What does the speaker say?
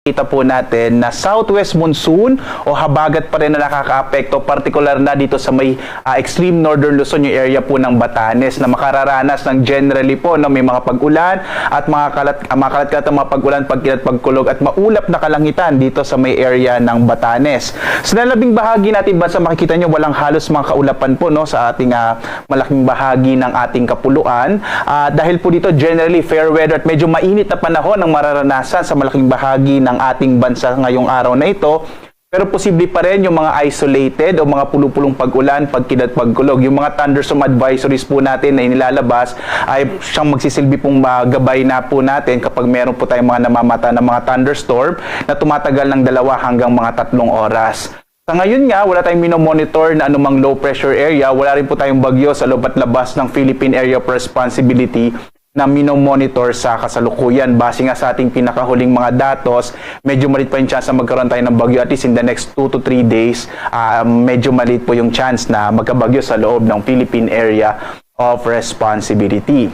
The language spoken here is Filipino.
Kita po natin na southwest monsoon o habagat pa rin na nakakaapekto, partikular na dito sa may extreme northern Luzon, yung area po ng Batanes, na makararanas ng generally po na may mga pag-ulan at mga kalat-kalat na mga pag-ulan, pagkilat, pagkulog at maulap na kalangitan dito sa may area ng Batanes. Sa lalabing bahagi natin bansa, makikita nyo walang halos mga kaulapan po, no, sa ating malaking bahagi ng ating kapuluan. Dahil po dito generally fair weather at medyo mainit na panahon ang mararanasan sa malaking bahagi ng ating bansa ngayong araw na ito, pero posible pa rin yung mga isolated o mga pulupulong pag-ulan, pagkilat, pagkulog. Yung mga thunderstorm advisories po natin na inilalabas ay siyang magsisilbi pong gabay na po natin kapag meron po tayong mga namamata ng mga thunderstorm na tumatagal ng 2 hanggang mga 3 oras. Sa ngayon nga, wala tayong minomonitor na anumang low pressure area, wala rin po tayong bagyo sa loob at labas ng Philippine Area of Responsibility na minomonitor sa kasalukuyan. Base nga sa ating pinakahuling mga datos, medyo maliit pa yung chance na magkaroon tayo ng bagyo, at least in the next 2 to 3 days. Medyo maliit po yung chance na magkabagyo sa loob ng Philippine Area of Responsibility.